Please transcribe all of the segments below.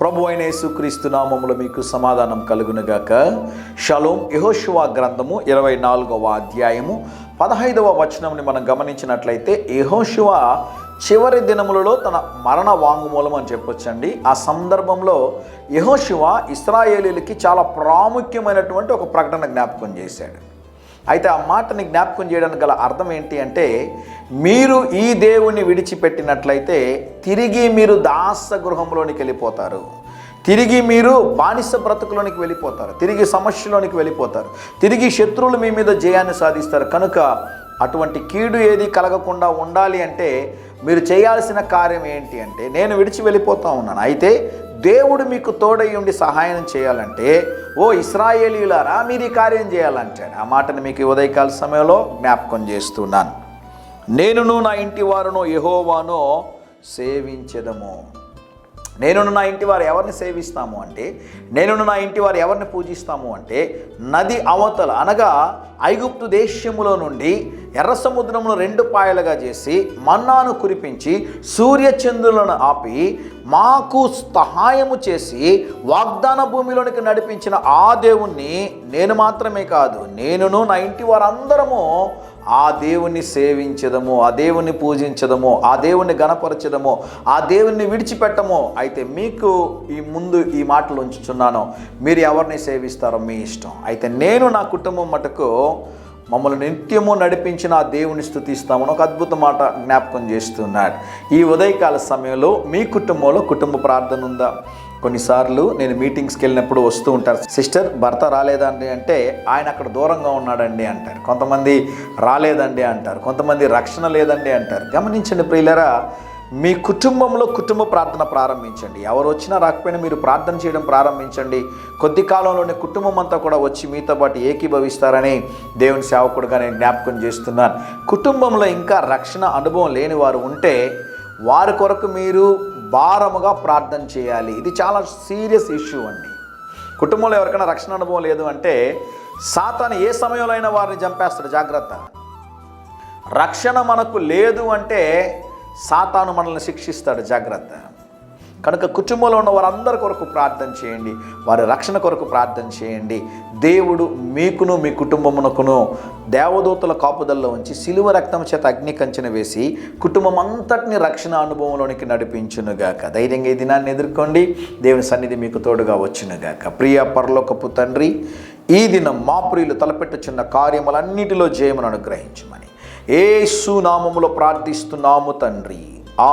ప్రభు అయిన యేసుక్రీస్తు నామములో మీకు సమాధానం కలుగునుగాక. షలోం. యెహోషువ గ్రంథము 24వ అధ్యాయము 15వ వచనంని మనం గమనించినట్లయితే, యెహోషువ చివరి దినములలో తన మరణ వాంగ్మూలం అని చెప్పొచ్చండి. ఆ సందర్భంలో యెహోషువ ఇశ్రాయేలీయులకి చాలా ప్రాముఖ్యమైనటువంటి ఒక ప్రకటన జ్ఞాపకం చేశాడు. అయితే ఆ మాటని జ్ఞాపకం చేయడానికి గల అర్థం ఏంటి అంటే, మీరు ఈ దేవుణ్ణి విడిచిపెట్టినట్లయితే తిరిగి మీరు దాస గృహంలోనికి వెళ్ళిపోతారు, తిరిగి మీరు బానిస బ్రతుకులోనికి వెళ్ళిపోతారు, తిరిగి సమస్యలోనికి వెళ్ళిపోతారు, తిరిగి శత్రువులు మీ మీద జయాన్ని సాధిస్తారు. కనుక అటువంటి కీడు ఏది కలగకుండా ఉండాలి అంటే మీరు చేయాల్సిన కార్యం ఏంటి అంటే, నేను విడిచి వెళ్ళిపోతూ ఉన్నాను, అయితే దేవుడు మీకు తోడై ఉండి సహాయం చేయాలంటే ఓ ఇశ్రాయేలీయులారా మీరు ఈ కార్యం చేయాలంటాడు. ఆ మాటను మీకు ఉదయకాల సమయంలో జ్ఞాపకం చేస్తున్నాను. నేనును నా ఇంటి వారును యెహోవాను సేవించెదము. నేనును నా ఇంటి వారు ఎవరిని సేవిస్తాము అంటే, నేనును నా ఇంటి వారు ఎవరిని పూజిస్తాము అంటే, నది అవతల అనగా ఐగుప్తు దేశములో నుండి ఎర్ర సముద్రమును 2 పాయలుగా చేసి మన్నాను కురిపించి సూర్యచంద్రులను ఆపి మాకు సహాయము చేసి వాగ్దాన భూమిలోనికి నడిపించిన ఆ దేవుణ్ణి నేను మాత్రమే కాదు, నేనును నా ఇంటి వారందరము ఆ దేవుణ్ణి సేవించదము, ఆ దేవుణ్ణి పూజించదము, ఆ దేవుణ్ణి గణపరచదము, ఆ దేవుణ్ణి విడిచిపెట్టము. అయితే మీకు ముందు ఈ మాటలు ఉంచుచున్నాను, మీరు ఎవరిని సేవిస్తారో మీ ఇష్టం. అయితే నేను నా కుటుంబం మటుకు మమ్మల్ని నిత్యము నడిపించిన ఆ దేవుని స్తుతిస్తామని ఒక అద్భుత మాట జ్ఞాపకం చేస్తున్నాడు. ఈ ఉదయకాల సమయంలో మీ కుటుంబంలో కుటుంబ ప్రార్థన ఉందా? కొన్నిసార్లు నేను మీటింగ్స్కి వెళ్ళినప్పుడు వస్తూ ఉంటారు, సిస్టర్ భర్త రాలేదండి అంటే ఆయన అక్కడ దూరంగా ఉన్నాడండి అంటారు, కొంతమంది రాలేదండి అంటారు, కొంతమంది రక్షణ లేదండి అంటారు. గమనించండి ప్రియులరా, మీ కుటుంబంలో కుటుంబ ప్రార్థన ప్రారంభించండి. ఎవరు వచ్చినా రాకపోయినా మీరు ప్రార్థన చేయడం ప్రారంభించండి. కొద్ది కాలంలోనే కుటుంబం అంతా కూడా వచ్చి మీతో పాటు ఏకీభవిస్తారని దేవుని సేవకుడుగా నేను జ్ఞాపకం చేస్తున్నాను. కుటుంబంలో ఇంకా రక్షణ అనుభవం లేని వారు ఉంటే వారి కొరకు మీరు భారముగా ప్రార్థన చేయాలి. ఇది చాలా సీరియస్ ఇష్యూ అండి. కుటుంబంలో ఎవరికైనా రక్షణ అనుభవం లేదు అంటే సాతాను ఏ సమయంలో అయినా వారిని చంపేస్తాడు, జాగ్రత్త. రక్షణ మనకు లేదు అంటే సాతాను మనల్ని శిక్షిస్తాడు, జాగ్రత్త. కనుక కుటుంబంలో ఉన్న వారందరి కొరకు ప్రార్థన చేయండి, వారి రక్షణ కొరకు ప్రార్థన చేయండి. దేవుడు మీకును మీ కుటుంబమునకును దేవదూతల కాపుదల్లో ఉంచి సిలువ రక్తం చేత అగ్ని కంచెన వేసి కుటుంబం అంతటిని రక్షణ అనుభవంలోనికి నడిపించునుగాక. ధైర్యంగా ఈ దినాన్ని ఎదుర్కోండి. దేవుని సన్నిధి మీకు తోడుగా వచ్చునుగాక. ప్రియ పరలోకపు తండ్రి, ఈ దినం మా ప్రియులు తలపెట్టుచున్న కార్యములన్నిటిలో జయమును అనుగ్రహించమని యేసు నామములో ప్రార్థిస్తున్నాము తండ్రి.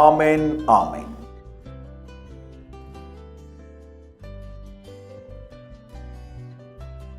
Amen, amen.